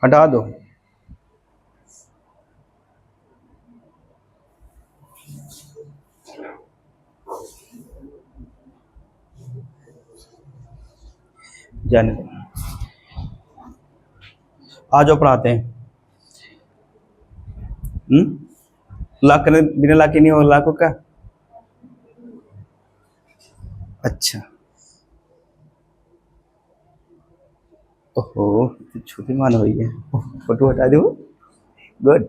हटा दो। जाने दो। आ जाओ पढ़ाते हैं। लॉक करने, बिना लॉक के नहीं होगा, लॉक का। अच्छा। ओहो, छोटी मान हुई है। फोटो हटा दो। गुड।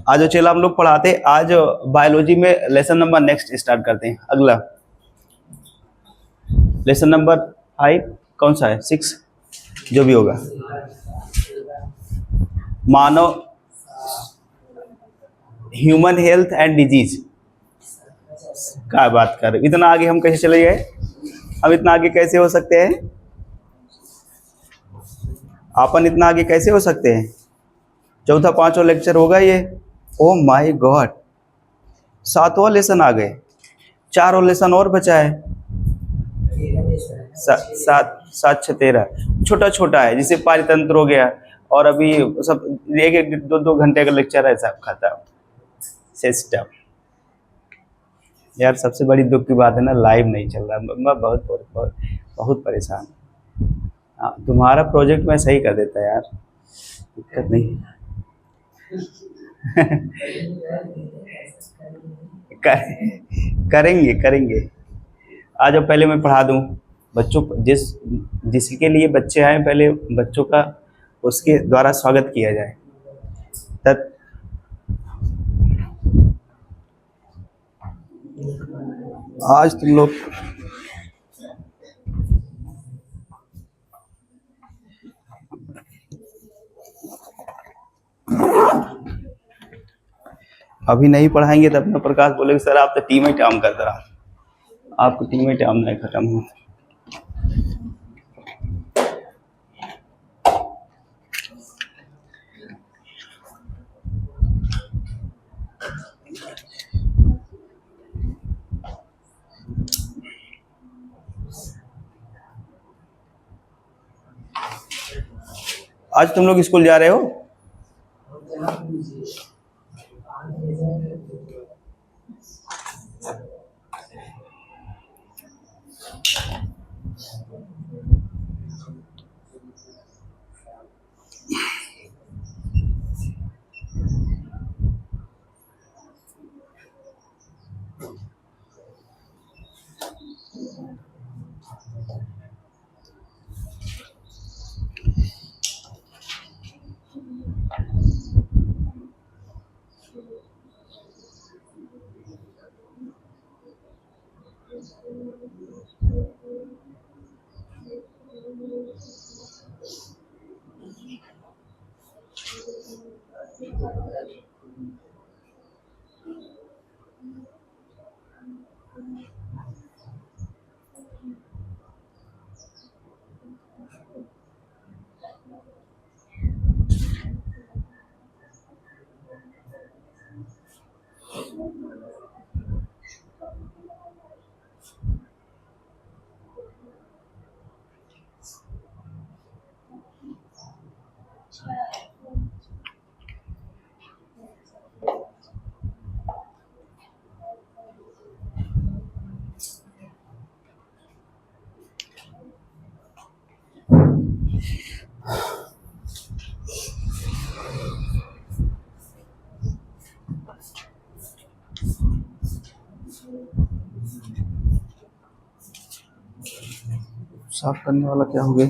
आज चलो हम लोग पढ़ाते, आज बायोलॉजी में लेसन नंबर नेक्स्ट स्टार्ट करते हैं। अगला लेसन नंबर 5 कौन सा है? 6 जो भी होगा। मानव, ह्यूमन हेल्थ एंड डिजीज। क्या बात कर रहे हो? इतना आगे हम कैसे चले गए? हम इतना आगे कैसे हो सकते हैं? अपन इतना आगे कैसे हो सकते हैं? चौथा पांचवा लेक्चर होगा ये। ओ माय गॉड, 7वां लेसन आ गए। 4 और लेसन और बचा है। 7 7 6 13। छोटा छोटा है, जिसे पारितंत्र हो गया, और अभी सब एक एक 2 2 घंटे का लेक्चर है, सब खत्म सिस्टम। यार सबसे बड़ी दुख की बात है ना, लाइव नहीं चल रहा। मैं बहुत बहुत बहुत, बहुत परेशान हूं। हाँ, तुम्हारा प्रोजेक्ट मैं सही कर देता यार, दिक्कत नहीं। करेंगे करेंगे। आ जाओ, पहले मैं पढ़ा दूं बच्चों को। जिसके लिए बच्चे आए, पहले बच्चों का उसके द्वारा स्वागत किया जाए। तब आज तुम लोग अभी नहीं पढ़ाएंगे तो अपना प्रकाश बोलेगा सर आप तो टीम ही काम करते रहा, आपको टीम ही टाइम नहीं खत्म हो। आज तुम लोग स्कूल जा रहे हो? साफ करने वाला क्या हो गया?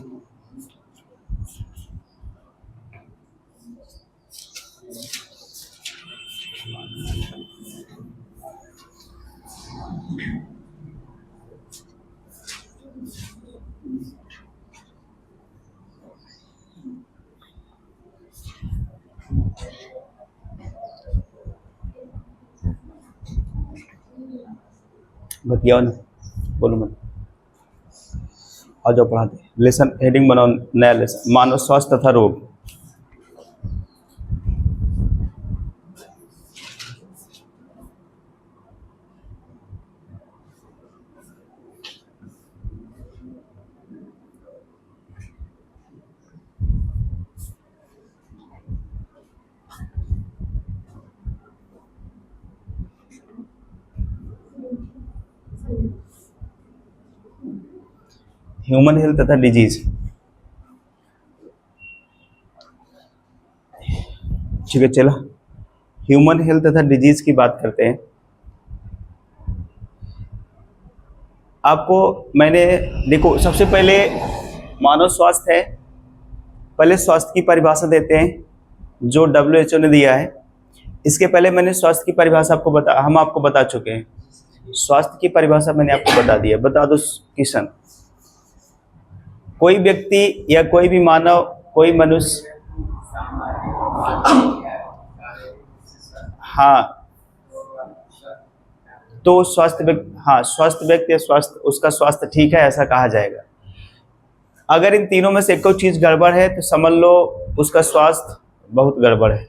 बतियाओ ना, बोलो मत। आ जाओ पढ़ाते। लेसन हेडिंग बनाओ, नया लेसन, मानव स्वास्थ्य तथा रोग। ह्यूमन हेल्थ तथा डिजीज, ठीक है। चलो ह्यूमन हेल्थ तथा डिजीज की बात करते हैं। आपको मैंने देखो, सबसे पहले मानव स्वास्थ्य है, पहले स्वास्थ्य की परिभाषा देते हैं जो WHO ने दिया है। इसके पहले मैंने स्वास्थ्य की परिभाषा हम आपको बता चुके हैं। स्वास्थ्य की परिभाषा मैंने आपको बता दी है। बता दो किशन, कोई व्यक्ति या कोई भी मानव, कोई मनुष्य, हाँ तो स्वस्थ व्यक्ति, हाँ स्वस्थ व्यक्ति या स्वास्थ्य, उसका स्वास्थ्य ठीक है ऐसा कहा जाएगा। अगर इन तीनों में से एक कोई चीज गड़बड़ है तो समझ लो उसका स्वास्थ्य बहुत गड़बड़ है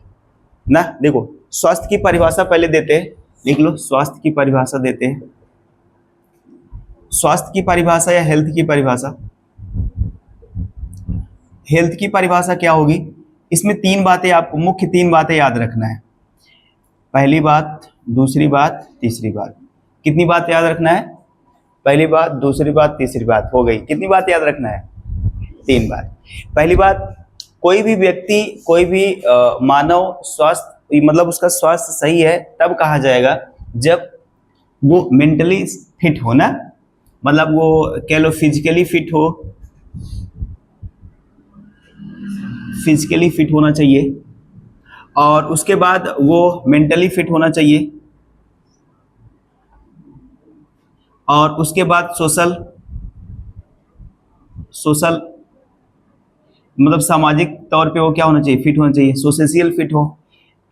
ना। देखो स्वास्थ्य की परिभाषा पहले देते हैं, लिख लो स्वास्थ्य की परिभाषा देते हैं। स्वास्थ्य की परिभाषा या हेल्थ की परिभाषा, हेल्थ की परिभाषा क्या होगी, इसमें तीन बातें, आपको मुख्य तीन बातें याद रखना है। पहली बात, दूसरी बात, तीसरी बात। कितनी बात याद रखना है? पहली बात, दूसरी बात, तीसरी बात। हो गई। कितनी बात याद रखना है? तीन बात। पहली बात, कोई भी व्यक्ति, कोई भी मानव स्वास्थ्य, मतलब उसका स्वास्थ्य सही है तब कहा जाएगा जब वो मेंटली फिट हो ना, मतलब वो कह लो फिजिकली फिट हो, फिजिकली फिट होना चाहिए, और उसके बाद वो मेंटली फिट होना चाहिए, और उसके बाद सोशल मतलब सामाजिक तौर पे वो क्या होना चाहिए, फिट होना चाहिए, सोशल फिट हो।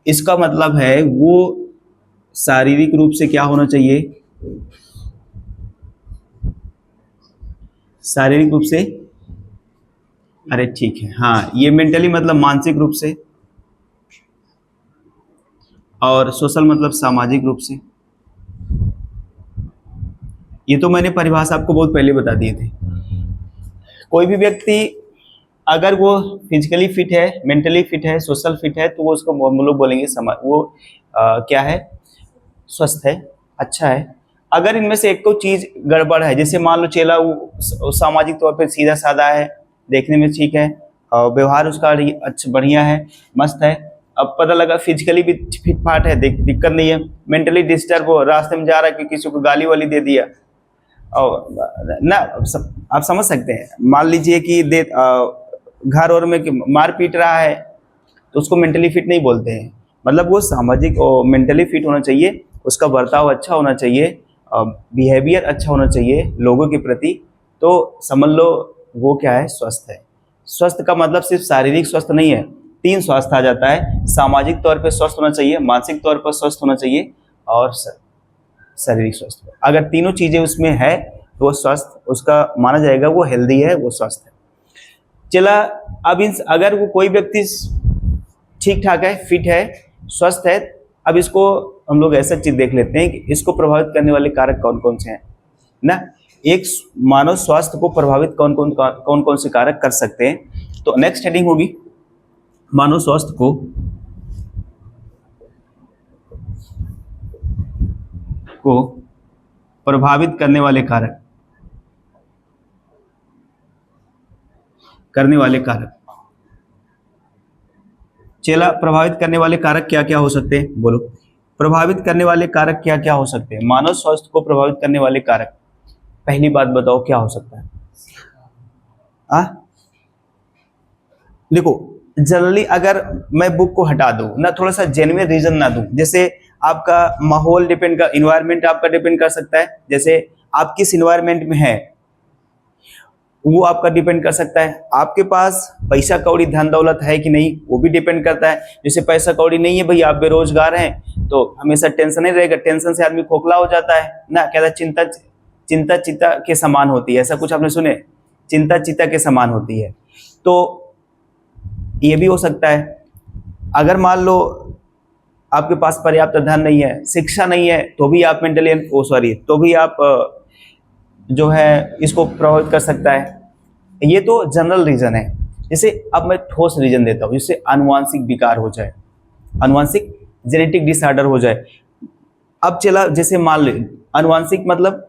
इसका मतलब है वो शारीरिक रूप से क्या होना चाहिए, शारीरिक रूप से, अरे ठीक है, हाँ ये मेंटली मतलब मानसिक रूप से, और सोशल मतलब सामाजिक रूप से। ये तो मैंने परिभाषा आपको बहुत पहले बता दिए थे। कोई भी व्यक्ति अगर वो फिजिकली फिट है, मेंटली फिट है, सोशल फिट है, तो वो उसको हम लोग बोलेंगे वो क्या है, स्वस्थ है, अच्छा है। अगर इनमें से एक को चीज गड़बड़ है, जैसे मान लो चेला वो सामाजिक तौर पे सीधा साधा है, देखने में ठीक है, और व्यवहार उसका अच्छा बढ़िया है, मस्त है, अब पता लगा फिजिकली भी फिट फाट है, दिक्कत नहीं है, मेंटली डिस्टर्ब हो, रास्ते में जा रहा है कि किसी को गाली वाली दे दिया, और ना आप समझ सकते हैं। मान लीजिए कि घर और में मार पीट रहा है तो उसको मेंटली फिट नहीं बोलते हैं, मतलब वो सामाजिक और मेंटली फिट होना चाहिए, उसका बर्ताव अच्छा होना चाहिए, बिहेवियर अच्छा होना चाहिए लोगों के प्रति, तो समझ लो वो क्या है, स्वस्थ है। स्वस्थ का मतलब सिर्फ शारीरिक स्वस्थ नहीं है, तीन स्वास्थ्य आ जाता है। सामाजिक तौर पे स्वस्थ होना चाहिए, मानसिक तौर पर स्वस्थ होना चाहिए, और शारीरिक स्वस्थ। अगर तीनों चीजें उसमें है तो वो स्वस्थ उसका माना जाएगा, वो हेल्दी है, वो स्वस्थ है। चला अब अगर वो कोई व्यक्ति ठीक ठाक है, फिट है, स्वस्थ है, अब इसको हम लोग ऐसा चीज देख लेते हैं कि इसको प्रभावित करने वाले कारक कौन कौन से हैं ना। एक मानव स्वास्थ्य को प्रभावित कौन कौन से कारक कर सकते हैं। तो नेक्स्ट हेडिंग होगी मानव स्वास्थ्य को प्रभावित करने वाले कारक, चला प्रभावित करने वाले कारक क्या क्या हो सकते हैं, बोलो। प्रभावित करने वाले कारक क्या क्या हो सकते हैं, मानव स्वास्थ्य को प्रभावित करने वाले कारक। पहली बात बताओ क्या हो सकता है। देखो जनरली अगर मैं बुक को हटा दूं ना, थोड़ा सा जेन्युइन रीजन ना दूं, जैसे आपका माहौल डिपेंड कर, इन्वायरमेंट आपका डिपेंड कर सकता है, जैसे आप किस इन्वायरमेंट में है वो आपका डिपेंड कर सकता है, आपके पास पैसा कौड़ी धन दौलत है कि नहीं वो भी डिपेंड करता है। जैसे पैसा कौड़ी नहीं है भाई, आप बेरोजगार हैं तो हमेशा टेंशन ही रहेगा, टेंशन से आदमी खोखला हो जाता है ना, कहता चिंता चिता के समान होती है, ऐसा कुछ आपने सुने, चिंता चिता के समान होती है। तो ये भी हो सकता है। अगर मान लो आपके पास पर्याप्त धन नहीं है, शिक्षा नहीं है, तो भी आप तो भी आप जो है इसको प्रभावित कर सकता है। ये तो जनरल रीजन है। जैसे अब मैं ठोस रीजन देता हूँ, जिससे आनुवांशिक विकार हो जाए, आनुवांशिक जेनेटिक डिसऑर्डर हो जाए। अब चला जैसे मान लो आनुवांशिक मतलब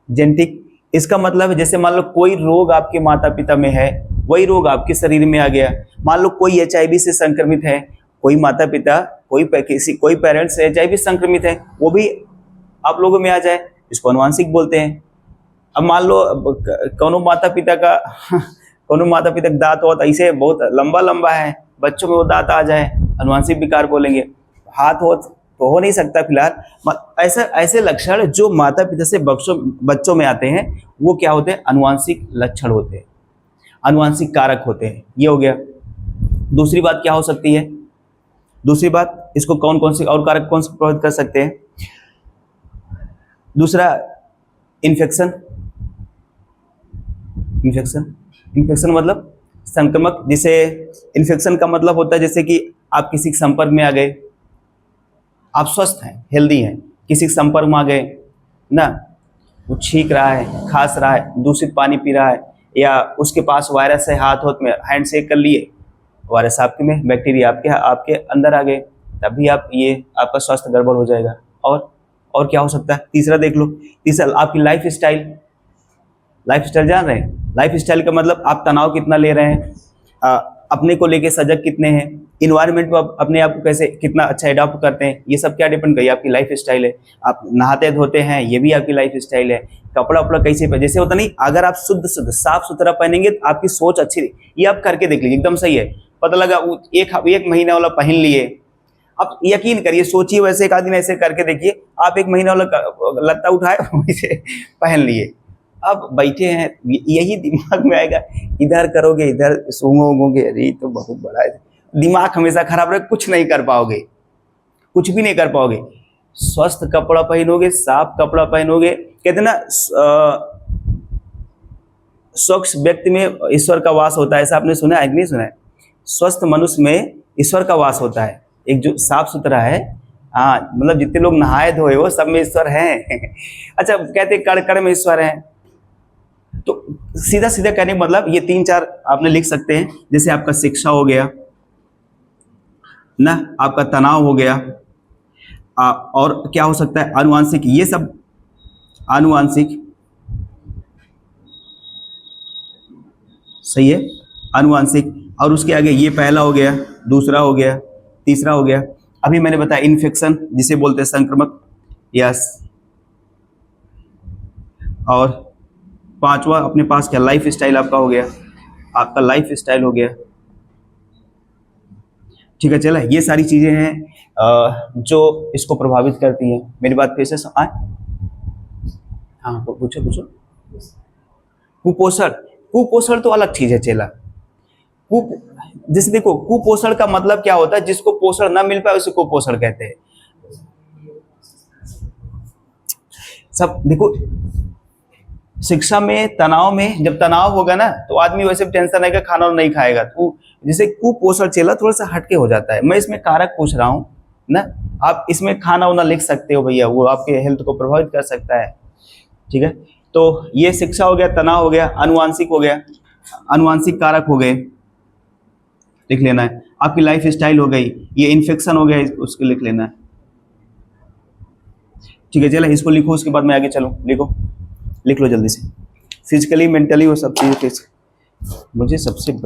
जेनेटिक, इसका मतलब है जैसे मान लो कोई रोग आपके माता पिता में है, वही रोग आपके शरीर में आ गया। मान लो कोई HIV से संक्रमित है, कोई माता पिता, कोई पेरेंट्स HIV संक्रमित है, वो भी आप लोगों में आ जाए, इसको अनुवांशिक बोलते हैं। अब मान लो कोनो माता पिता का कोनो माता पिता का दांत हो ऐसे बहुत लंबा लंबा है, बच्चों में वो दांत आ जाए, अनुवांशिक विकार बोलेंगे। हाथ हो तो हो नहीं सकता फिलहाल। ऐसे लक्षण जो माता पिता से बच्चों में आते हैं वो क्या होते हैं? अनुवांशिक लक्षण होते हैं, अनुवांशिक कारक होते हैं। ये हो गया। दूसरी बात क्या हो सकती है? दूसरी बात, इसको कौन कौन से और कारक कौन से प्रभावित कर सकते हैं? दूसरा, इन्फेक्शन। इन्फेक्शन मतलब संक्रमक। जिसे इन्फेक्शन का मतलब होता है जैसे कि आप किसी के संपर्क में आ गए, आप स्वस्थ हैं, हेल्दी हैं, किसी के संपर्क में आ गए ना, वो छींक रहा है, खांस रहा है, दूषित पानी पी रहा है, या उसके पास वायरस है, हाथ में हैंड शेक कर लिए, वायरस आपके में, बैक्टीरिया आपके अंदर आ गए, तभी ये आपका स्वास्थ्य गड़बड़ हो जाएगा। और क्या हो सकता है? तीसरा देख लो। तीसरा, आपकी लाइफ स्टाइल जान रहे हैं? लाइफ स्टाइल का मतलब आप तनाव कितना ले रहे हैं, अपने को लेके सजग कितने हैं, इन्वायरमेंट में अपने आप को कैसे कितना अच्छा एडॉप्ट करते हैं, ये सब क्या डिपेंड करिए आपकी लाइफ स्टाइल है। आप नहाते धोते हैं, ये भी आपकी लाइफ स्टाइल है। कपड़ा उपड़ा कैसे पहने, जैसे होता नहीं, अगर आप शुद्ध साफ सुथरा पहनेंगे तो आपकी सोच अच्छी, ये आप करके देख लीजिए, एकदम सही है। पता लगा एक महीना वाला पहन लिए, आप यकीन करिए, सोचिए वैसे एक आदमी ऐसे करके देखिए, आप एक महीना वाला लत्ता उठाए वैसे पहन लिए, अब बैठे हैं, यही दिमाग में आएगा, इधर करोगे इधर सूंघोगे, अरे तो बहुत बड़ा है। दिमाग हमेशा खराब रहे, कुछ नहीं कर पाओगे, कुछ भी नहीं कर पाओगे। स्वस्थ कपड़ा पहनोगे, साफ कपड़ा पहनोगे, कहते ना स्वच्छ व्यक्ति में ईश्वर का वास होता है, ऐसा आपने सुना है कि नहीं सुना है? स्वस्थ मनुष्य में ईश्वर का वास होता है। एक जो साफ सुथरा है, हाँ, मतलब जितने लोग नहाए धोए वो सब में ईश्वर हैं। अच्छा, कहते कड़ कड़ में ईश्वर है, तो सीधा सीधा कहने का मतलब ये 3-4 आपने लिख सकते हैं। जैसे आपका शिक्षा हो गया ना, आपका तनाव हो गया, और क्या हो सकता है? आनुवांशिक, ये सब आनुवांशिक, सही है, आनुवांशिक। और उसके आगे ये पहला हो गया, दूसरा हो गया, तीसरा हो गया। अभी मैंने बताया इन्फेक्शन, जिसे बोलते हैं संक्रमक, यस। और पांचवा अपने पास क्या? लाइफ स्टाइल आपका हो गया, आपका लाइफ स्टाइल हो गया, ठीक है। चला, ये सारी चीजें हैं जो इसको प्रभावित करती हैं। मेरी बात फिर से आए? हाँ, पूछो। कुपोषण तो अलग चीज है चेला। जैसे देखो, कुपोषण का मतलब क्या होता है? जिसको पोषण ना मिल पाए उसे कुपोषण कहते हैं। सब देखो, शिक्षा में, तनाव में, जब तनाव होगा ना तो आदमी वैसे भी टेंशन आएगा, खाना नहीं खाएगा। तो जैसे कुपोषण चेला थोड़ा सा हटके हो जाता है। मैं इसमें कारक पूछ रहा हूँ ना, आप इसमें खाना वाना लिख सकते हो भैया, वो आपके हेल्थ को प्रभावित कर सकता है, ठीक है। तो ये शिक्षा हो गया, तनाव हो गया, अनुवांशिक हो गया, अनुवांशिक कारक हो गए, लिख लेना है। आपकी लाइफ स्टाइल हो गई, ये इन्फेक्शन हो गया, उसको लिख लेना है, ठीक है। चलो इसको लिखो, उसके बाद मैं आगे चलूँ। लिख लो जल्दी से, फिजिकली मेंटली वो सब चीज़ें। मुझे सबसे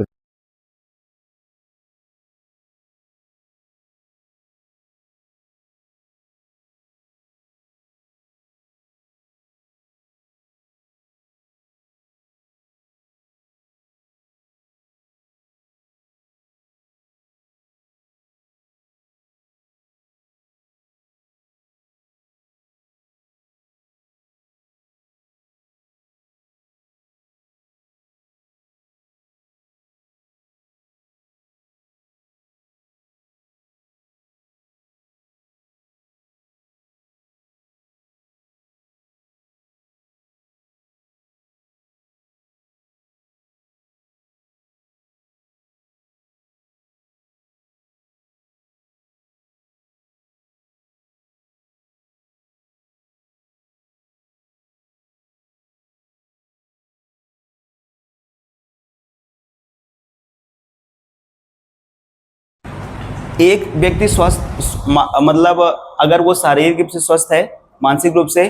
एक व्यक्ति स्वस्थ, मतलब अगर वो शारीरिक रूप से स्वस्थ है, मानसिक रूप से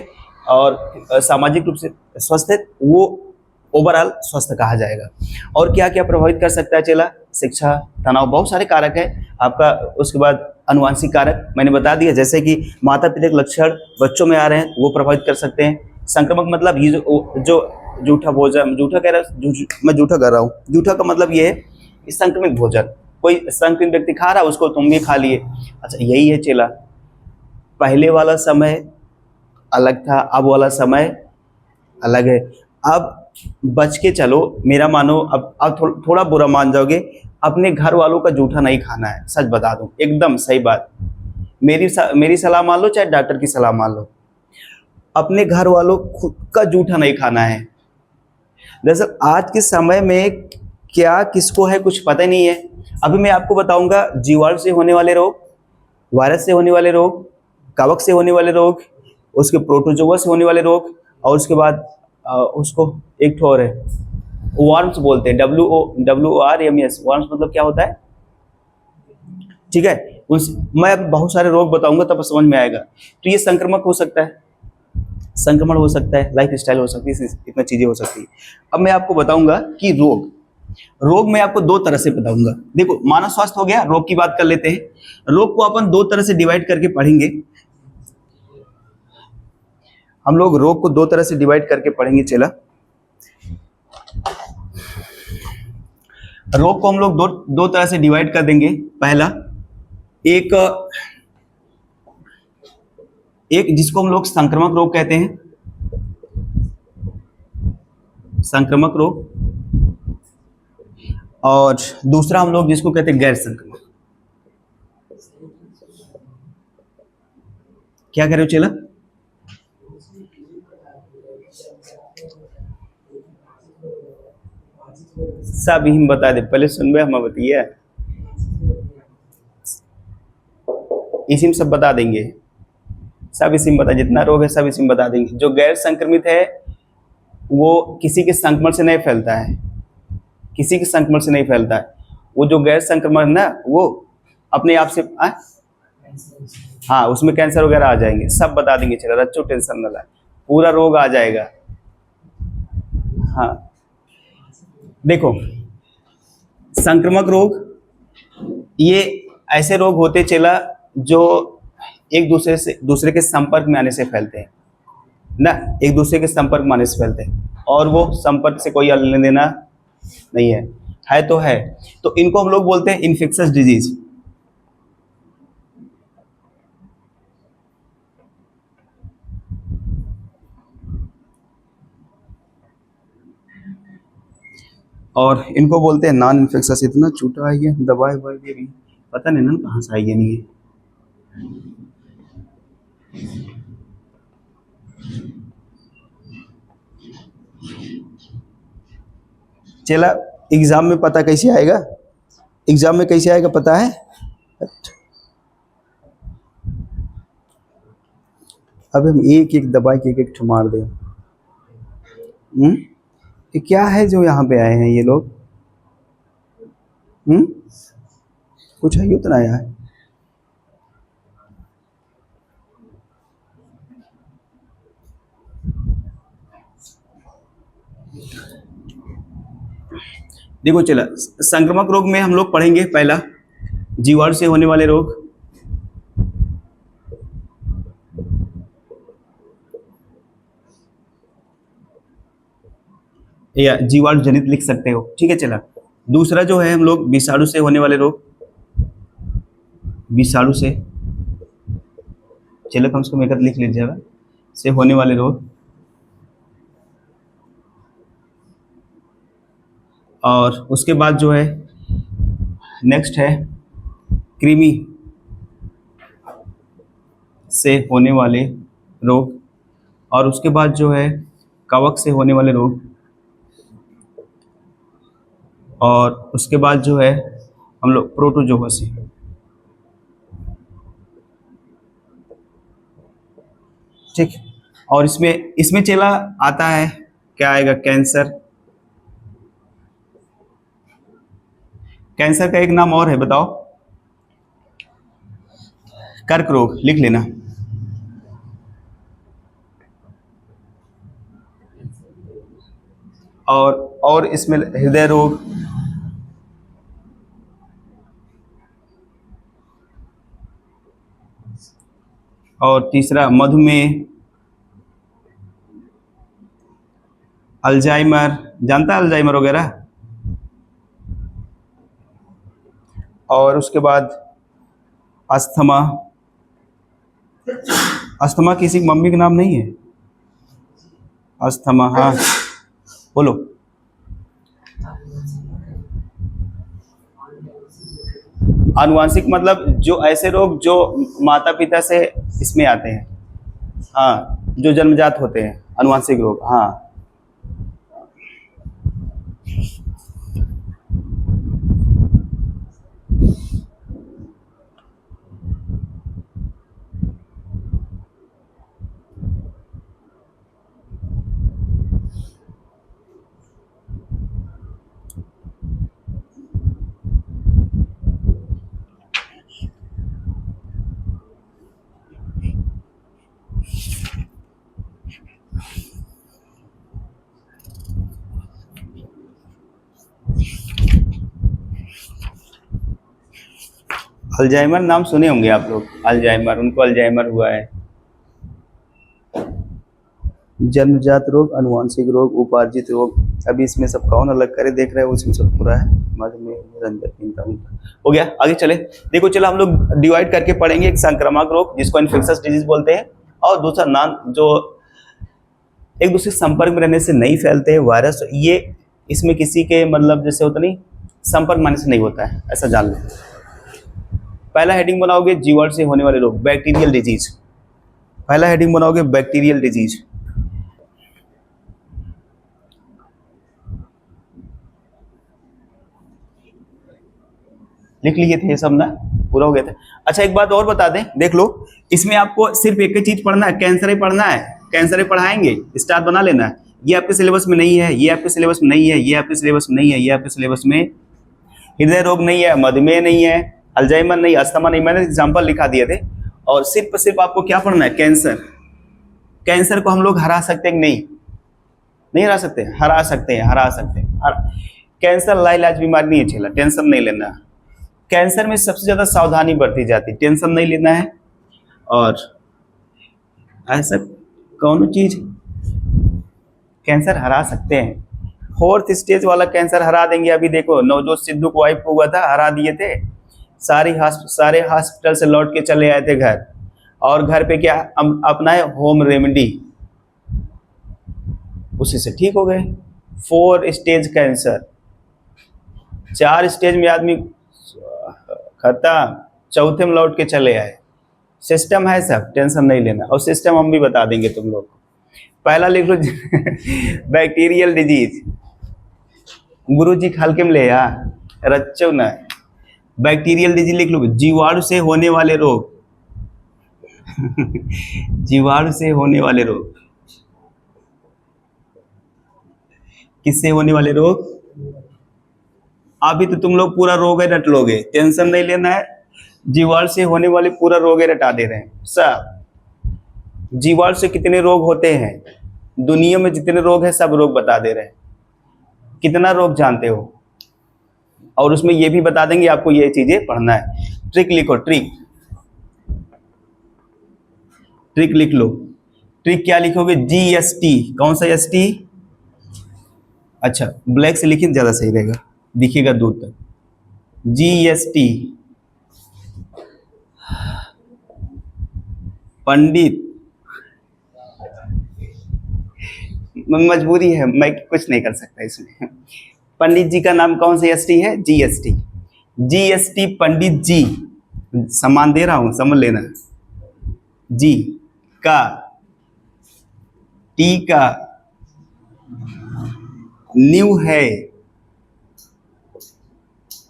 और सामाजिक रूप से स्वस्थ है, वो ओवरऑल स्वस्थ कहा जाएगा। और क्या क्या प्रभावित कर सकता है चेला? शिक्षा, तनाव, बहुत सारे कारक है आपका। उसके बाद अनुवांशिक कारक मैंने बता दिया, जैसे कि माता पिता के लक्षण बच्चों में आ रहे हैं, वो प्रभावित कर सकते हैं। संक्रमक मतलब ये जो जूठा भोजन, जूठा कह रहा मैं जूठा कर रहा हूँ, जूठा का मतलब ये है कि संक्रमित भोजन, कोई संक्रमित व्यक्ति खा रहा है उसको तुम भी खा लिए। अच्छा, यही है चेला, पहले वाला समय अलग था, अब वाला समय अलग है। अब बच के चलो, मेरा मानो, अब थोड़ा बुरा मान जाओगे, अपने घर वालों का जूठा नहीं खाना है। सच बता दूं, एकदम सही बात, मेरी सलाह मान लो चाहे डॉक्टर की सलाह मान लो, अपने घर वालों खुद का जूठा नहीं खाना है। दरअसल आज के समय में क्या किसको है कुछ पता ही नहीं है। अभी मैं आपको बताऊंगा जीवाणु से होने वाले रोग, वायरस से होने वाले रोग, कवक से होने वाले रोग, उसके प्रोटोजोआ से होने वाले रोग, और उसके बाद उसको एक ठोर है वर्म्स बोलते हैं, WORMS, वर्म्स मतलब क्या होता है, ठीक है। मैं अब बहुत सारे रोग बताऊंगा तब समझ में आएगा। तो ये संक्रमक हो सकता है, संक्रमण हो सकता है, लाइफ स्टाइल हो सकती है, इतना चीजें हो सकती है। अब मैं आपको बताऊंगा कि रोग मैं आपको दो तरह से बताऊंगा। देखो, मानव स्वास्थ्य हो गया, रोग की बात कर लेते हैं। रोग को अपन दो तरह से डिवाइड करके पढ़ेंगे। हम लोग रोग को दो तरह से डिवाइड करके पढ़ेंगे चला। रोग को हम लोग दो तरह से डिवाइड कर देंगे। पहला, एक जिसको हम लोग संक्रामक रोग कहते हैं, संक्रामक रोग, और दूसरा हम लोग जिसको कहते हैं गैर संक्रामक। क्या कह रहे हो चला? सब ही हम बता दे, पहले सुनबे हम बताइए, इसी में सब बता देंगे, सब इसी में बता, जितना रोग है सब इसी में बता देंगे। जो गैर संक्रमित है वो किसी के संक्रमण से नहीं फैलता है, किसी के संक्रमण से नहीं फैलता है। वो जो गैर संक्रमण ना, वो अपने आप से हाँ, उसमें कैंसर वगैरह आ जाएंगे, सब बता देंगे। चलो रच्चो, टेंशन ना लाए, पूरा रोग आ जाएगा। हाँ देखो, संक्रामक रोग ये ऐसे रोग होते चला जो एक दूसरे के संपर्क में आने से फैलते हैं ना, एक दूसरे के संपर्क में आने से फैलते हैं, और वो संपर्क से कोई लेना देना नहीं है तो है। तो इनको हम लोग बोलते हैं इन्फेक्शस डिजीज। और इनको बोलते हैं नॉन इन्फेक्शस। इतना छूटा है ये, दवाई ववाई भी पता नहीं ना कहाँ से आई है, नहीं है। चला, एग्जाम में पता कैसे आएगा, एग्जाम में कैसे आएगा पता है? अब हम एक एक दवाई के एक मार दें। ये क्या है जो यहाँ पे आए हैं ये लोग? कुछ है उतना आया है। देखो चला, संक्रामक रोग में हम लोग पढ़ेंगे पहला जीवाणु से होने वाले रोग, या जीवाणु जनित लिख सकते हो, ठीक है। चला, दूसरा जो है हम लोग विषाणु से होने वाले रोग, विषाणु से, चलो कम से कम एक लिख लीजिएगा, से होने वाले रोग। और उसके बाद जो है नेक्स्ट है कृमि से होने वाले रोग, और उसके बाद जो है कवक से होने वाले रोग, और उसके बाद जो है हम लोग प्रोटोजोआ से। ठीक, और इसमें चला आता है क्या आएगा? कैंसर। कैंसर का एक नाम और है, बताओ? कर्क रोग, लिख लेना। और इसमें हृदय रोग, और तीसरा मधुमेह, अल्जाइमर, जानता है अल्जाइमर वगैरह, और उसके बाद अस्थमा। अस्थमा किसी की मम्मी का नाम नहीं है? अस्थमा, हाँ बोलो। आनुवांशिक मतलब जो ऐसे रोग जो माता पिता से इसमें आते हैं, हाँ, जो जन्मजात होते हैं, आनुवांशिक रोग, हाँ। अल्जाइमर नाम सुने होंगे आप लोग, अल्जाइमर, उनको अल्जाइमर हुआ है। जन्मजात रोग, अनुवांशिक रोग, उपार्जित रोग, अभी इसमें सब कौन अलग करे देख रहे हो, उसमें सब पूरा है। मधुमेह, निरंतर हो गया। आगे चले, देखो चलो हम लोग डिवाइड करके पढ़ेंगे। एक संक्रामक रोग जिसको इन्फेक्शस डिजीज बोलते हैं, और दूसरा नाम जो एक दूसरे संपर्क में रहने से नहीं फैलते हैं, वायरस। ये इसमें किसी के मतलब जैसे होता नहीं, संपर्क माने से नहीं होता है, ऐसा जान लो। पहला हेडिंग बनाओगे जीवाणु से होने वाले रोग, बैक्टीरियल डिजीज। पहला हेडिंग बनाओगे बैक्टीरियल डिजीज। लिख लिए थे ये सब ना, पूरा हो गया था। अच्छा एक बात और बता दें, देख लो, इसमें आपको सिर्फ एक ही चीज पढ़ना है, कैंसर ही पढ़ना है, कैंसर ही पढ़ाएंगे, स्टार बना लेना है। ये आपके सिलेबस में नहीं है, ये आपके सिलेबस में नहीं है, ये आपके सिलेबस में नहीं है, ये आपके सिलेबस में हृदय रोग नहीं है, मधुमेह नहीं है, अल्जाइमर नहीं, अस्थमा नहीं, मैंने एग्जाम्पल लिखा दिए थे। और सिर्फ आपको क्या पढ़ना है, कैंसर। कैंसर को हम लोग हरा सकते हैं कि नहीं? नहीं हरा सकते? हरा सकते हैं, हरा सकते हैं। कैंसर लाइलाज बीमारी नहीं है छेला, टेंशन नहीं लेना। कैंसर में सबसे ज्यादा सावधानी बरती जाती है, टेंशन नहीं लेना है। और ऐसा कौन चीज कैंसर हरा सकते हैं, 4th स्टेज वाला कैंसर हरा देंगे। अभी देखो नवजोत सिद्धू को वाइफ हुआ था, हरा दिए थे। सारे हॉस्पिटल से लौट के चले आए थे घर, और घर पे क्या अपनाए, होम रेमेडी, उसी से ठीक हो गए। 4 स्टेज कैंसर, 4 स्टेज में आदमी खत्म, चौथे में लौट के चले आए। सिस्टम है सब, टेंशन नहीं लेना। और सिस्टम हम भी बता देंगे तुम लोग। पहला लिख लो बैक्टीरियल डिजीज, गुरु जी हल्के में ले आ, रच्चो ना। बैक्टीरियल डिजीज लिख लो, जीवाणु से होने वाले रोग जीवाणु से होने वाले रोग। किससे होने वाले रोग? अभी तो तुम लोग पूरा रोग है रट लोगे, टेंशन नहीं लेना है। जीवाणु से होने वाले पूरा रोग है रटा दे रहे हैं सब। जीवाणु से कितने रोग होते हैं दुनिया में, जितने रोग हैं सब रोग बता दे रहे हैं। कितना रोग जानते हो? और उसमें ये भी बता देंगे आपको ये चीजें पढ़ना है। ट्रिक लिखो, ट्रिक लिख लो। ट्रिक क्या लिखोगे? GST। कौन सा ST? अच्छा ब्लैक से लिखिए ज्यादा सही रहेगा, दिखेगा दूर तक। GST, पंडित। मजबूरी है, मैं कुछ नहीं कर सकता इसमें। पंडित जी का नाम कौन सा ST है? GST। GST पंडित जी, सम्मान दे रहा हूं, समझ लेना। जी का, टी का न्यू है,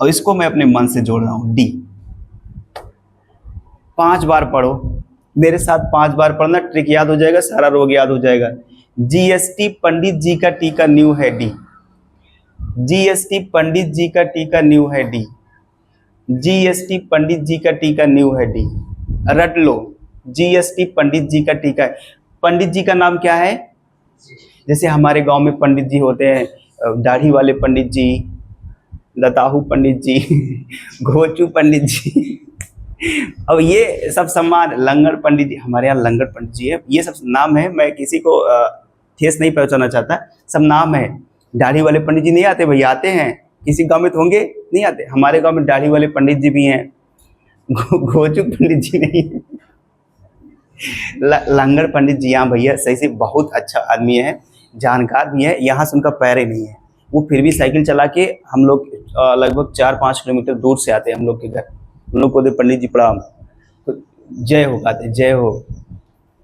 और इसको मैं अपने मन से जोड़ रहा हूं, D। 5 बार पढ़ो मेरे साथ, 5 बार पढ़ना, ट्रिक याद हो जाएगा, सारा रोग याद हो जाएगा। GST पंडित जी का टी का न्यू है D। GST पंडित जी का टी का न्यू है D। GST पंडित जी का टी का न्यू है D। रट लो, GST पंडित जी का टीका। पंडित जी का नाम क्या है? जैसे हमारे गांव में पंडित जी होते हैं, दाढ़ी वाले पंडित जी, लताहू पंडित जी, घोचू पंडित जी। अब ये सब सम्मान, लंगड़ पंडित जी, हमारे यहाँ लंगड़ पंडित जी है, ये सब नाम है। मैं किसी को ठेस नहीं पहुंचाना चाहता, सब नाम है। दाढ़ी वाले पंडित जी नहीं आते भैया, आते हैं किसी गांव में तो होंगे, नहीं आते। हमारे गांव में दाढ़ी वाले पंडित जी भी हैं, घोचू पंडित जी नहीं है, लंगड़ पंडित जी। हाँ भैया, सही से बहुत अच्छा आदमी है, जानकार भी है। यहाँ से उनका पैर ही नहीं है, वो फिर भी साइकिल चला के हम लोग लगभग 4-5 किलोमीटर दूर से आते हैं हम लोग के घर। हम लोग को दे पंडित जी प्रणाम, तो जय हो कहते, जय हो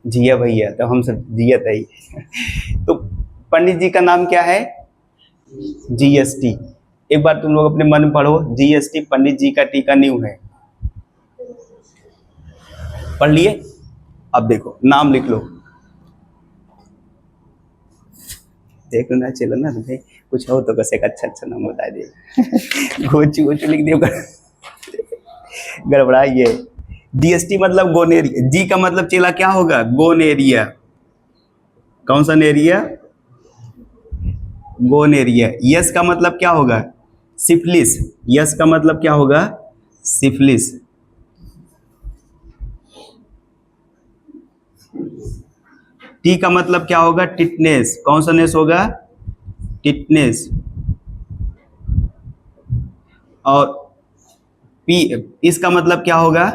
जिया भैया, तो हम सब जिया था ही। तो पंडित जी का नाम क्या है? GST। एक बार तुम लोग अपने मन में पढ़ो, GST पंडित जी का टी का न्यू है। पढ़ लिए? अब देखो नाम लिख लो, देख लो ना, चलो ना भाई, कुछ हो तो कैसे अच्छा नाम बता दे। घोचू घोचू लिख दियो, गड़बड़ाइए। DST मतलब गोनेरिया, जी का मतलब चेला क्या होगा? गोनेरिया। कौन सा नेरिया? गोनेरिया। यस का मतलब क्या होगा? सिफिलिस। यस का मतलब क्या होगा? सिफिलिस। टी का मतलब क्या होगा? टिटनेस। कौन सा नेस होगा? टिटनेस। और पी, इसका मतलब क्या होगा?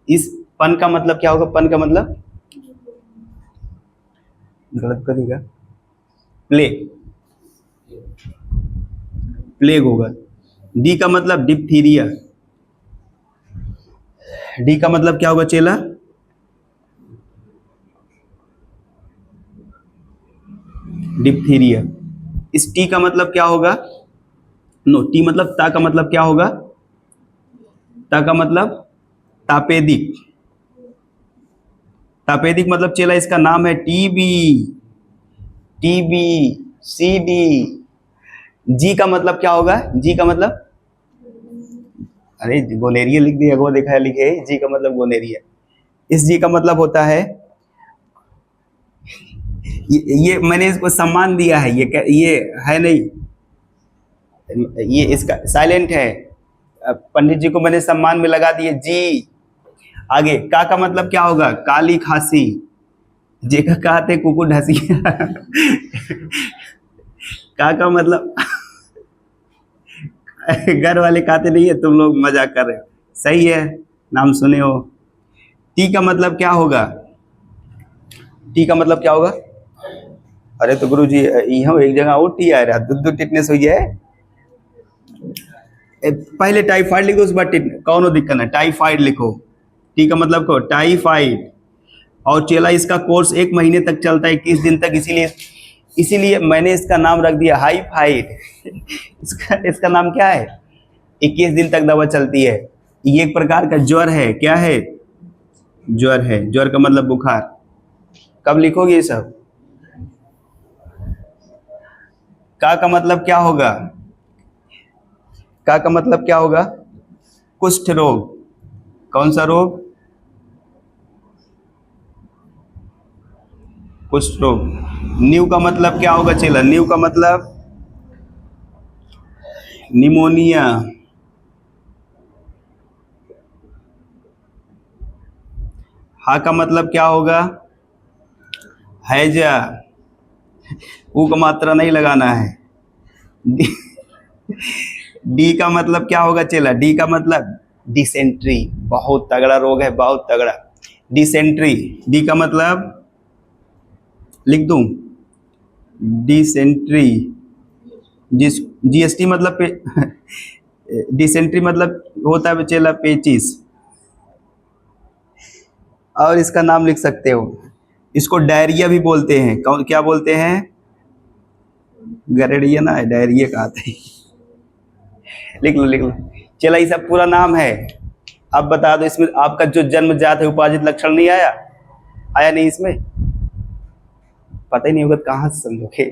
इस पन का मतलब क्या होगा? पन का मतलब गलत करेगा, प्लेग, प्लेग होगा। डी का मतलब डिप्थीरिया। डी का मतलब क्या होगा चेला? डिप्थीरिया। इस टी का मतलब क्या होगा? नो, टी मतलब ता का मतलब क्या होगा? ता का मतलब तापेदिक। तापेदिक मतलब चेला इसका नाम है टीबी। TB, CD. जी का मतलब क्या होगा? जी का मतलब, अरे गोनेरिया लिख दिया, वो देखा है लिखे, जी का मतलब गोनेरिया। इस जी का मतलब होता है, ये मैंने इसको सम्मान दिया है, ये है नहीं, ये इसका साइलेंट है। पंडित जी को मैंने सम्मान में लगा दिए जी। आगे का मतलब क्या होगा? काली खांसी। जे का कहते कुकुर ढसिया। का मतलब घर वाले कहते नहीं है, तुम लोग मजाक कर रहे हो, सही है, नाम सुने हो। टी का मतलब क्या होगा? टी का मतलब क्या होगा? अरे तो गुरु जी यहाँ एक जगह और टी आ रहा, दूध टिटनेस हुई है। पहले टाइफाइड लिखो, उस बाद कौन दिक्कत है, टाइफाइड लिखो। टी का मतलब को टाइफाइड। और चेला इसका कोर्स 1 महीने तक चलता है, 21 दिन तक, इसीलिए मैंने इसका नाम रख दिया हाइफाइड। इसका नाम क्या है? 21 दिन तक दवा चलती है। ये एक प्रकार का ज्वर है। क्या है? ज्वर है। ज्वर का मतलब बुखार। कब लिखोगे ये सब? का मतलब क्या होगा? का मतलब क्या होगा? कुष्ठ रोग। कौन सा रोग? कुष्ठ रोग। न्यू का मतलब क्या होगा चेला? न्यू का मतलब निमोनिया। हा का मतलब क्या होगा? हैजा। ऊ का मात्रा नहीं लगाना है। डी का मतलब क्या होगा चेला? डी का मतलब डिसेंट्री। बहुत तगड़ा रोग है, बहुत तगड़ा, डिसेंट्री। डी का मतलब लिख दूं, डिसेंट्री। GST मतलब डिसेंट्री मतलब होता है चेला पेचिस। और इसका नाम लिख सकते हो, इसको डायरिया भी बोलते हैं। क्या बोलते हैं? गरेड़िया ना, डायरिया कहते हैं। लिख लो लिख लो चला, ये सब पूरा नाम है। अब बता दो, इसमें आपका जो जन्म जात है उपाजित लक्षण नहीं आया? आया नहीं इसमें? पता ही नहीं होगा कहाँ से समझोगे।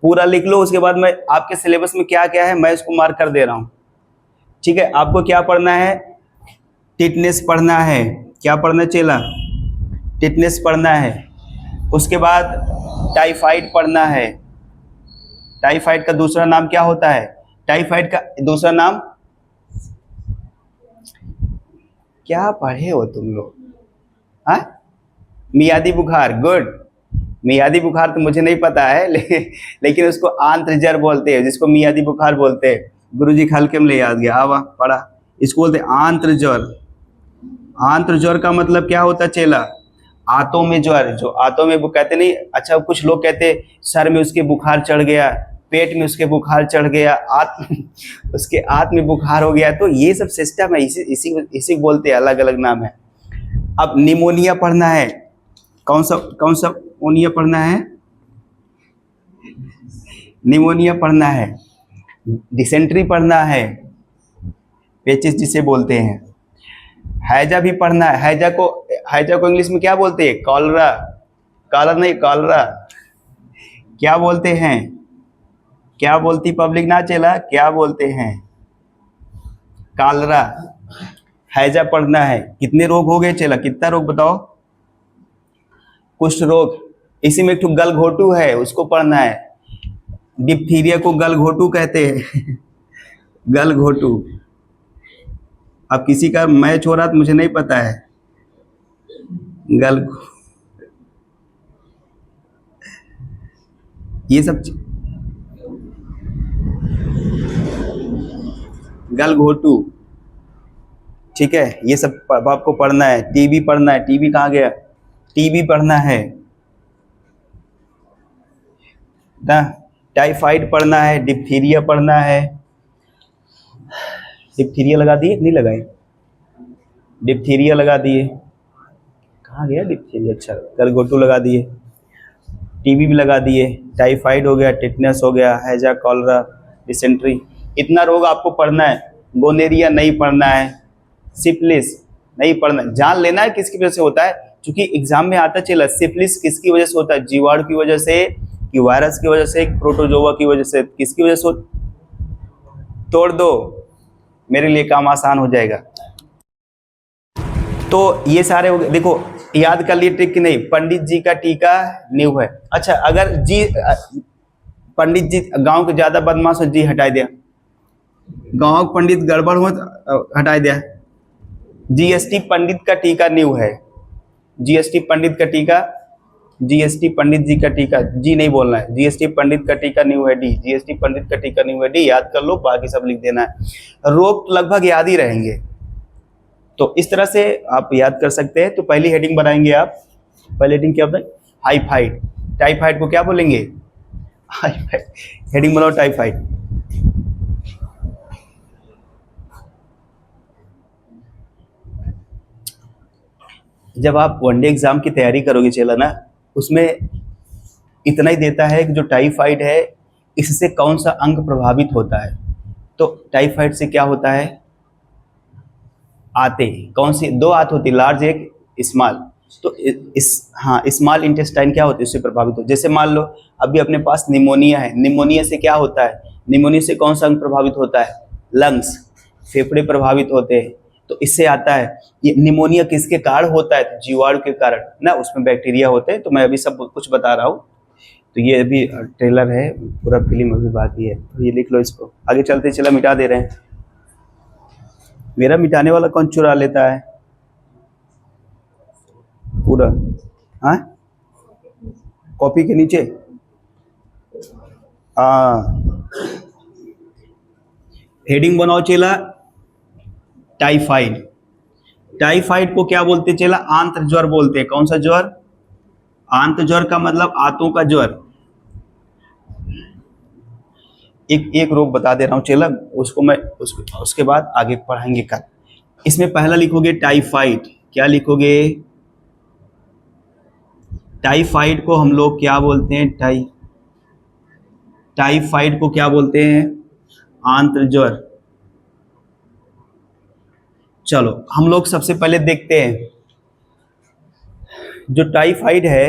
पूरा लिख लो, उसके बाद मैं आपके सिलेबस में क्या क्या है मैं इसको मार्क कर दे रहा हूँ। ठीक है, आपको क्या पढ़ना है? टिटनेस पढ़ना है। क्या पढ़ना चेला? टिटनेस पढ़ना है। उसके बाद टाइफाइड पढ़ना है। टाइफाइड का दूसरा नाम क्या होता है? टाइफाइड का दूसरा नाम क्या पढ़े हो तुम लोग? हाँ, मियादी बुखार। गुड। मियादी बुखार तो मुझे नहीं पता है, लेकिन उसको आंत्र ज्वर बोलते हैं, जिसको मियादी बुखार बोलते हैं। गुरुजी हल्के में ले याद गया, आवा पढ़ा। इसको बोलते हैं आंत्र ज्वर। आंत्र ज्वर का मतलब क्या होता है चेला? आंतों में ज्वर, जो आंतों में वो कहते नहीं, अच्छा कुछ लोग कहते सर में उसके बुखार चढ़ गया, पेट में उसके बुखार चढ़ गया, उसके आंत में बुखार हो गया, तो ये सब सिस्टम है, इसी को बोलते हैं, अलग अलग नाम है। अब निमोनिया पढ़ना है। कौन सा ओनिया पढ़ना है? निमोनिया पढ़ना है, डिसेंट्री पढ़ना है, पेचिस जिसे बोलते हैं, हैजा भी पढ़ना है। हैजा को इंग्लिश में क्या बोलते हैं? कॉलरा। कॉलर नहीं, कॉलरा। क्या बोलते हैं? क्या बोलती पब्लिक ना चला? क्या बोलते हैं? कॉलरा। हैजा पढ़ना है। कितने रोग हो गए चला? कितना रोग बताओ? कुष्ठ रोग। इसी में एक गलघोटू है, उसको पढ़ना है। डिप्थीरिया को गलघोटू कहते हैं। गलघोटू। अब किसी का मैच हो रहा तो मुझे नहीं पता है। ये सब गलघोटू, ठीक है, ये सब आपको पढ़ना है। टीबी पढ़ना है। टीबी कहाँ गया? टीबी पढ़ना है ना। टाइफाइड पढ़ना है। डिप्थीरिया पढ़ना है। डिप्थीरिया लगा दिए? नहीं लगाए? डिप्थीरिया लगा दिए। कहाँ गया डिप्थीरिया? अच्छा, गलघोटू लगा दिए। टीबी भी लगा दिए। टाइफाइड हो गया, टिटनेस हो गया, हैजा, कॉलरा, डिसेंट्री, इतना रोग आपको पढ़ना है। गोनेरिया नहीं पढ़ना है। सिफिलिस नहीं पढ़ना है। जान लेना है किसकी वजह से होता है, क्योंकि एग्जाम में आता चला सिफिलिस किसकी वजह से होता है? जीवाणु की वजह से, कि वायरस की वजह से, प्रोटोजोआ की वजह से, किसकी वजह से? तोड़ दो, मेरे लिए काम आसान हो जाएगा। तो ये सारे हो गए। देखो याद कर लिए ट्रिक की नहीं? पंडित जी का टीका नींव है। अच्छा, अगर जी पंडित जी गांव के ज्यादा बदमाश हो, जी हटाई दिया। गांव के पंडित गड़बड़ हो तो हटाई दिया। जीएसटी पंडित का टीका नींव है। जीएसटी पंडित का टीका, जीएसटी पंडित जी का टीका, जी नहीं बोलना है। जीएसटी पंडित का टीका नींव है डी। जीएसटी पंडित का टीका नींव है डी। याद कर लो, बाकी सब लिख देना है। रोग तो लगभग याद ही रहेंगे। तो इस तरह से आप याद कर सकते हैं। तो पहली हेडिंग बनाएंगे आप। पहली हेडिंग क्या होता है? हाइफाइड। टाइफाइड को क्या बोलेंगे? हाइफाइड। हेडिंग बनाओ टाइफाइड। जब आप वनडे एग्जाम की तैयारी करोगे चला ना, उसमें इतना ही देता है कि जो टाइफाइड है इससे कौन सा अंग प्रभावित होता है। तो टाइफाइड से क्या होता है? आते कौन सी? दो आंत होती, लार्ज एक स्मॉल। तो हाँ, स्मॉल इंटेस्टाइन क्या होती है, उससे प्रभावित हो। जैसे मान लो अभी अपने पास निमोनिया है। निमोनिया से क्या होता है? निमोनिया से कौन सा अंग प्रभावित होता है? लंग्स, फेफड़े प्रभावित होते हैं। तो इससे आता है। ये निमोनिया किसके कारण होता है? तो जीवाणु के कारण ना, उसमें बैक्टीरिया होते हैं। तो मैं अभी सब कुछ बता रहा हूँ। तो ये अभी ट्रेलर है, पूरा फिल्म अभी बाकी है। तो ये लिख लो इसको। आगे चलते चला, मिटा दे रहे हैं। मेरा मिटाने वाला कौन चुरा लेता है पूरा? हाँ, कॉपी के नीचे। हेडिंग बनाओ चेला, टाइफाइड। टाइफाइड को क्या बोलते चेला? आंत्र ज्वर बोलते हैं। कौन सा ज्वर? आंत्र ज्वर का मतलब आंतों का ज्वर। एक रोग बता दे रहा हूँ चेला, उसको मैं उसके बाद आगे पढ़ाएंगे कल। इसमें पहला लिखोगे टाइफाइड। क्या लिखोगे? टाइफाइड को हम लोग क्या बोलते हैं? टाइफाइड को क्या बोलते हैं? आंत्र ज्वर। चलो हम लोग सबसे पहले देखते हैं, जो टाइफाइड है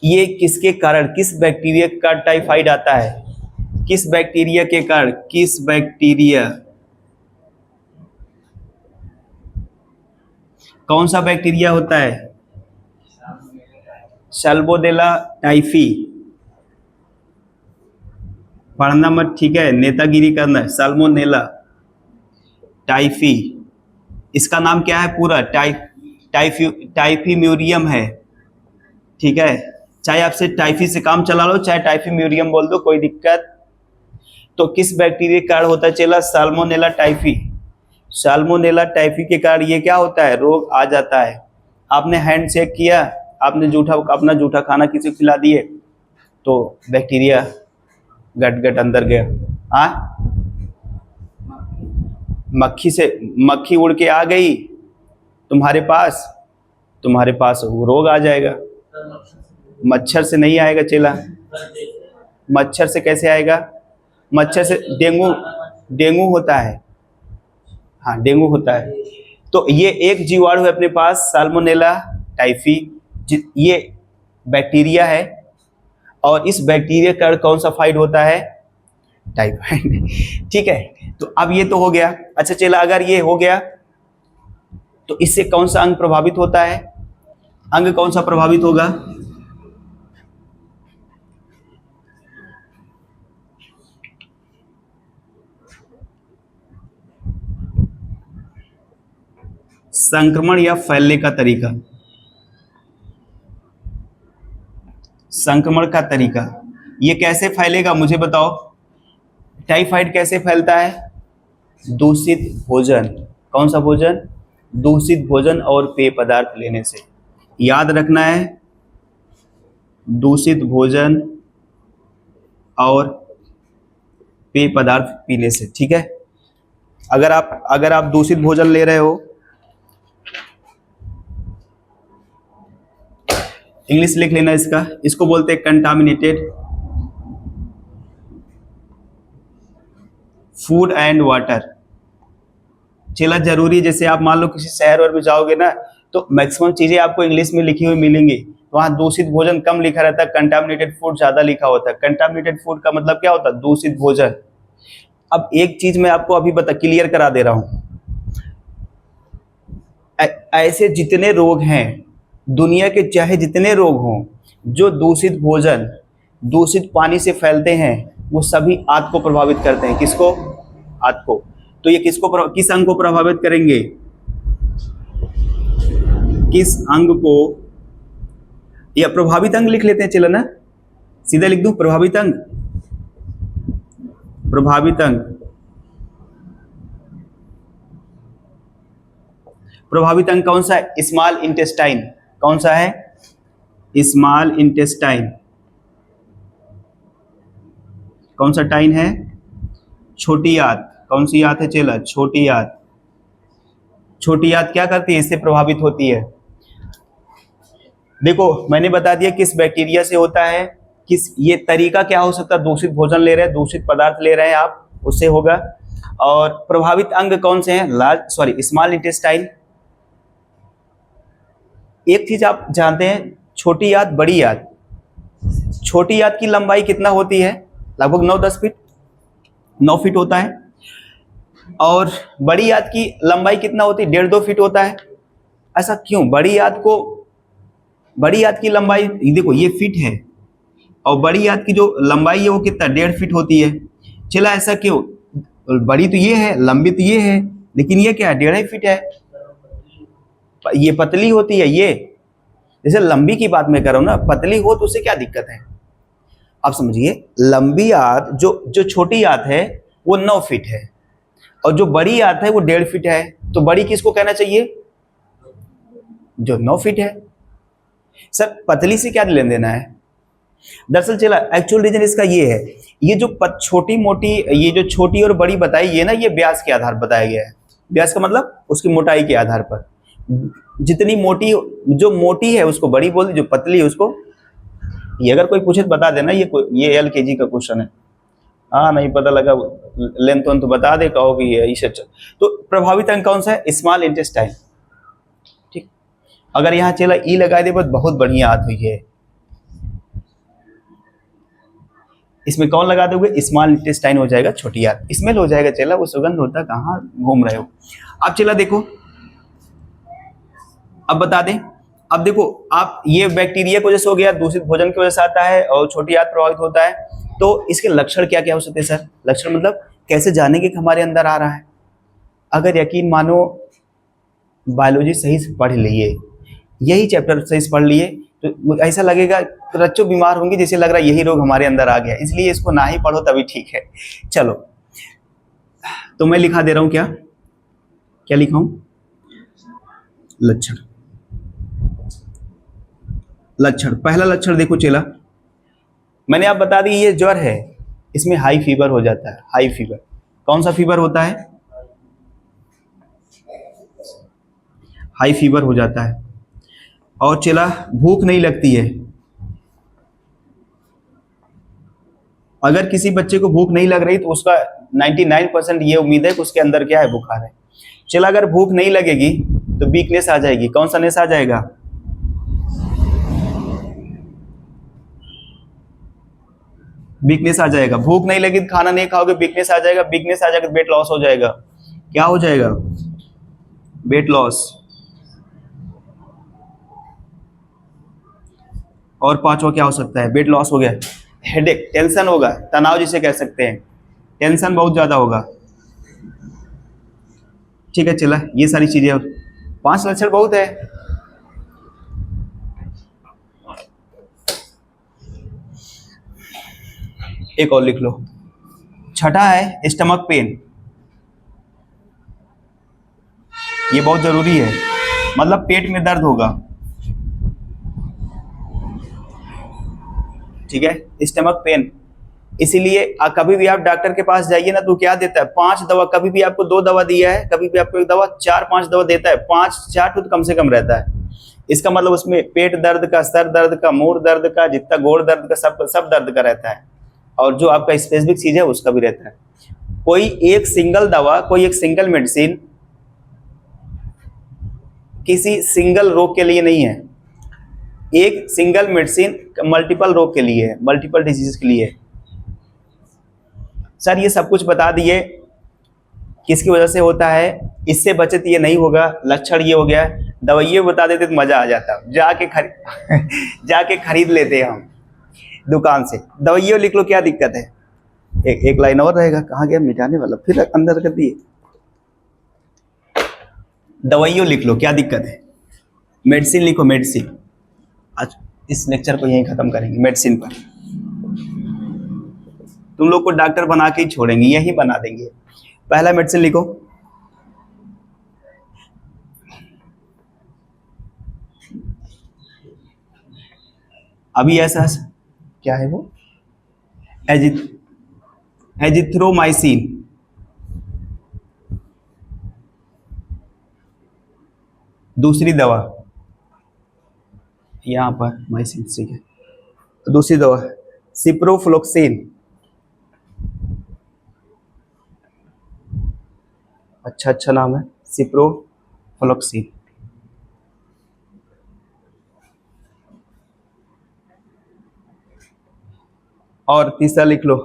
ये किसके कारण, किस बैक्टीरिया का टाइफाइड आता है? किस बैक्टीरिया के कारण? किस बैक्टीरिया? कौन सा बैक्टीरिया होता है? Salmonella typhi. पढ़ना मत, ठीक है, नेतागिरी करना है। साल्मोनेला टाइफी, इसका नाम क्या है पूरा? टाइफीम्यूरियम है, ठीक है। चाहे आपसे टाइफी से काम चला लो, चाहे टाइफीम्यूरियम बोल दो, कोई दिक्कत। तो किस बैक्टीरिया के कारण होता है चेला? Salmonella typhi. साल्मोनेला टाइफी के कारण ये क्या होता है? रोग आ जाता है। आपने हैंड शेक किया, आपने अपना जूठा खाना किसी को खिला दिए, तो बैक्टीरिया गट अंदर गया। हाँ, मक्खी उड़ के आ गई तुम्हारे पास वो रोग आ जाएगा। मच्छर से नहीं आएगा चेला। मच्छर से कैसे आएगा? मच्छर से डेंगू होता है। हाँ, डेंगू होता है। तो ये एक जीवाणु है अपने पास, साल्मोनेला टाइफी, ये बैक्टीरिया है। और इस बैक्टीरिया का कौन सा फाइट होता है? टाइफाइड। ठीक है, तो अब ये तो हो गया। अच्छा चला, अगर ये हो गया तो इससे कौन सा अंग प्रभावित होता है? अंग कौन सा प्रभावित होगा? संक्रमण या फैलने का तरीका। संक्रमण का तरीका, ये कैसे फैलेगा मुझे बताओ। टाइफाइड कैसे फैलता है? दूषित भोजन। कौन सा भोजन? दूषित भोजन और पेय पदार्थ लेने से। याद रखना है, दूषित भोजन और पेय पदार्थ पीने से, ठीक है। अगर आप दूषित भोजन ले रहे हो, इंग्लिश लिख लेना इसको बोलते हैं कंटामिनेटेड फूड एंड वाटर। चला जरूरी, जैसे आप मान लो किसी शहर और में जाओगे ना, तो मैक्सिमम चीजें आपको इंग्लिश में लिखी हुई मिलेंगी। वहां दूषित भोजन कम लिखा रहता है, कंटामिनेटेड फूड ज्यादा लिखा होता है। कंटामिनेटेड फूड का मतलब क्या होता है? दूषित भोजन। अब एक चीज मैं आपको अभी क्लियर करा दे रहा हूं, ऐसे जितने रोग हैं दुनिया के, चाहे जितने रोग हों, जो दूषित भोजन, दूषित पानी से फैलते हैं, वो सभी आंत को प्रभावित करते हैं। किसको? आंत को। तो ये किस अंग को प्रभावित करेंगे? किस अंग को? या प्रभावित अंग लिख लेते हैं, चलो ना, सीधा लिख दूं प्रभावित अंग। प्रभावित अंग, प्रभावित अंग कौन सा है? Small intestine. कौन सा है? Small intestine. कौन सा टाइन है? छोटी आंत। कौन सी आंत है चेला? छोटी आंत। छोटी आंत क्या करती है? इससे प्रभावित होती है। देखो मैंने बता दिया किस बैक्टीरिया से होता है, ये तरीका क्या हो सकता है? दूषित भोजन ले रहे हैं, दूषित पदार्थ ले रहे हैं आप, उससे होगा। और प्रभावित अंग कौन से हैं? Small intestine. एक चीज आप जानते हैं, छोटी आंत, बड़ी आंत। छोटी आंत की लंबाई कितना होती है? लगभग 9-10 फीट, 9 फीट होता है। और बड़ी आंत की लंबाई कितना होती है? 1.5-2 फीट होता है। ऐसा क्यों? बड़ी आंत की लंबाई देखो ये फीट है, और बड़ी आंत की जो लंबाई है वो कितना? 1.5 फीट होती है। चला ऐसा क्यों? बड़ी तो ये है, लंबी तो ये है, लेकिन ये क्या है? 1.5 फीट है। ये पतली होती है। ये जैसे लंबी की बात मैं कर रहा हूं ना, पतली हो तो उससे क्या दिक्कत है? आप समझिए, लंबी आंत जो छोटी आंत है वो 9 फीट है, और जो बड़ी आंत है वो 1.5 फीट है। तो बड़ी किसको कहना चाहिए? जो 9 फीट है। सर पतली से क्या लेन देना है? दरअसल चला एक्चुअल रीजन इसका ये है, ये जो छोटी मोटी, ये जो छोटी और बड़ी बताई है ना, ये व्यास के आधार पर बताया गया है। व्यास का मतलब उसकी मोटाई के आधार पर। जितनी मोटी, जो मोटी है उसको बड़ी बोल, जो पतली है उसको, ये अगर कोई पूछे तो बता देना, ये LKG का क्वेश्चन है। हाँ नहीं पता लगा, लेंथ तो बता दे, कहो कि ये इसे। तो प्रभावित अंग कौन सा है? Small intestine. ठीक, अगर यहाँ चला ई लगा दे बहुत बढ़िया आंत हुई है। इसमें कौन लगा दोगे? स्मॉल इंटेस्टाइन हो जाएगा, छोटी आंत। स्मेल हो जाएगा चला, वो सुगंध होता, कहाँ घूम रहे हो। अब चला देखो, अब बता दें, अब देखो आप, ये बैक्टीरिया की वजह से हो गया, दूषित भोजन की वजह से आता है, और छोटी आंत प्रभावित होता है। तो इसके लक्षण क्या क्या हो सकते हैं सर? लक्षण मतलब कैसे जानेंगे कि हमारे अंदर आ रहा है? अगर यकीन मानो बायोलॉजी सही से पढ़ लिए, यही चैप्टर सही से पढ़ लिए, तो ऐसा लगेगा बच्चों बीमार होंगे जैसे लग रहा है यही रोग हमारे अंदर आ गया, इसलिए इसको ना ही पढ़ो तभी ठीक है। चलो तो मैं लिखा दे रहा हूं, क्या क्या लिखा हूं? लक्षण। लक्षण, पहला लक्षण देखो चेला, मैंने आप बता दी ये ज्वर है, इसमें हाई फीवर हो जाता है। हाई फीवर, कौन सा फीवर होता है? हाई फीवर हो जाता है। और चेला भूख नहीं लगती है। अगर किसी बच्चे को भूख नहीं लग रही तो उसका 99% ये उम्मीद है कि उसके अंदर क्या है? बुखार है। चला अगर भूख नहीं लगेगी तो वीकनेस आ जाएगी। कौन सा नेस आ जाएगा? वीकनेस आ जाएगा। भूख नहीं लगी तो खाना नहीं खाओगे, वीकनेस आ जाएगा। वीकनेस आ जाएगा तो वेट लॉस हो जाएगा। क्या हो जाएगा? Weight loss. और पांचवा क्या हो सकता है? वेट लॉस हो गया, हेडेक, टेंशन होगा, तनाव जिसे कह सकते हैं, टेंशन बहुत ज्यादा होगा। ठीक है चला, ये सारी चीजें, 5 लक्षण बहुत है। एक और लिख लो, छठा है स्टमक पेन। ये बहुत जरूरी है, मतलब पेट में दर्द होगा। ठीक है, स्टमक पेन। इसीलिए कभी भी आप डॉक्टर के पास जाइए ना तो क्या देता है? 5 दवा। कभी भी आपको 2 दवा दिया है, कभी भी आपको 1 दवा, 4-5 दवा देता है। 5-4 तो कम से कम रहता है। इसका मतलब उसमें पेट दर्द का, सर दर्द का, मूड दर्द का, जितना गोड़ दर्द का, सब दर्द का रहता है। और जो आपका स्पेसिफिक चीज है उसका भी रहता है। कोई एक सिंगल दवा, कोई एक सिंगल मेडिसिन किसी सिंगल रोग के लिए नहीं है। एक सिंगल मेडिसिन मल्टीपल रोग के लिए है, मल्टीपल डिजीज के लिए। सर ये सब कुछ बता दिए किसकी वजह से होता है, इससे बचे तो ये नहीं होगा। लक्षण ये हो गया, दवाइयाँ बता देते तो मजा आ जाता, जाके खरीद लेते हम दुकान से। दवाइयाँ लिख लो, क्या दिक्कत है? एक लाइन और रहेगा, कहाँ गया मिटाने वाला, फिर अंदर कर दिए। दवाइयों लिख लो, क्या दिक्कत है? मेडिसिन लिखो, मेडिसिन। आज इस लेक्चर को यहीं खत्म करेंगे, मेडिसिन पर। तुम लोग को डॉक्टर बना के ही छोड़ेंगे, यही बना देंगे। पहला मेडिसिन लिखो, अभी ऐसा क्या है वो? एजिथ्रोमाइसिन। दूसरी दवा यहां पर माइसिन, ठीक है। तो दूसरी दवा सिप्रोफ्लोक्सिन। अच्छा नाम है, सिप्रोफ्लोक्सिन। और तीसरा लिख लो,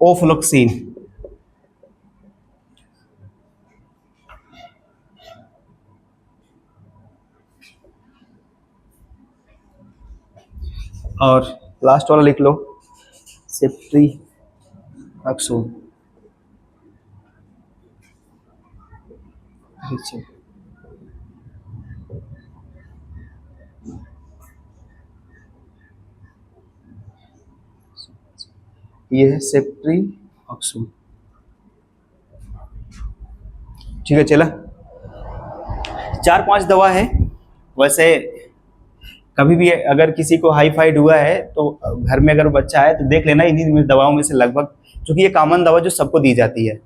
ओफ्लोक्सिन। और लास्ट वाला लिख लो, सेफ्ट्रिएक्सोन। ये है सेफ्ट्रिएक्सोन। ठीक है चला, 4-5 दवा है। वैसे कभी भी अगर किसी को हाइफाइड हुआ है तो घर में अगर बच्चा है तो देख लेना, इन्हीं दवाओं में से लगभग, क्योंकि ये कॉमन दवा जो सबको दी जाती है,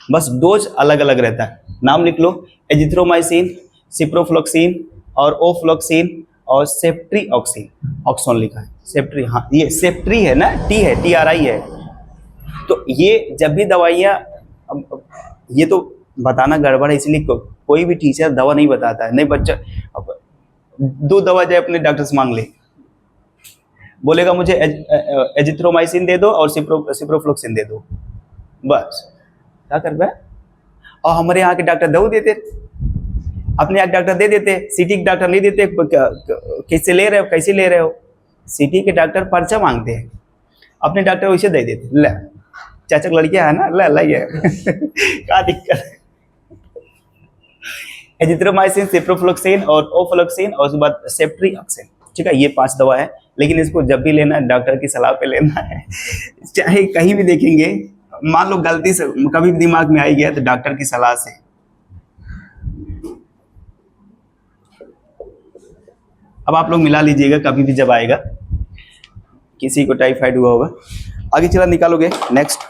बस डोज अलग अलग रहता है। नाम लिख लो, एजिथ्रोमाइसिन, सिप्रोफ्लोक्सिन और ओफ्लोक्सिन और सेफ्ट्रिएक्सोन। ऑक्सोन लिखा है, सेफ्ट्री। हाँ ये सेफ्ट्री है ना, टी है, TRI है। तो ये जब भी दवाइयाँ, ये तो बताना गड़बड़ है, इसलिए कोई भी टीचर दवा नहीं बताता है। नहीं बच्चा 2 दवा जाए अपने डॉक्टर से मांग ले, बोलेगा मुझे एजिथ्रोमाइसिन दे दो और सिप्रोफ्लोक्सिन दे दो, बस। क्या कर रहा है? और हमारे यहाँ के डॉक्टर दवा देते, अपने आप डॉक्टर दे देते, सिटी के डॉक्टर नहीं देते। कैसे ले रहे हो, कैसे ले रहे हो? सिटी के डॉक्टर पर्चा मांगते हैं, अपने डॉक्टर वैसे दे देते। ले चाचा लड़कियां है ना, ले ये क्या दिक्कत है? एजिथ्रोमाइसिन, सिप्रोफ्लोक्सिन और ओफ्लोक्सिन और उसके बाद सेफ्ट्रिएक्सिन, ठीक है। ये 5 दवा है, लेकिन इसको जब भी लेना है डॉक्टर की सलाह पे लेना है। चाहे कहीं भी देखेंगे, मान लो गलती से कभी भी दिमाग में आई गया तो डॉक्टर की सलाह से। अब आप लोग मिला लीजिएगा कभी भी जब आएगा, किसी को टाइफाइड हुआ होगा। आगे चला निकालोगे नेक्स्ट।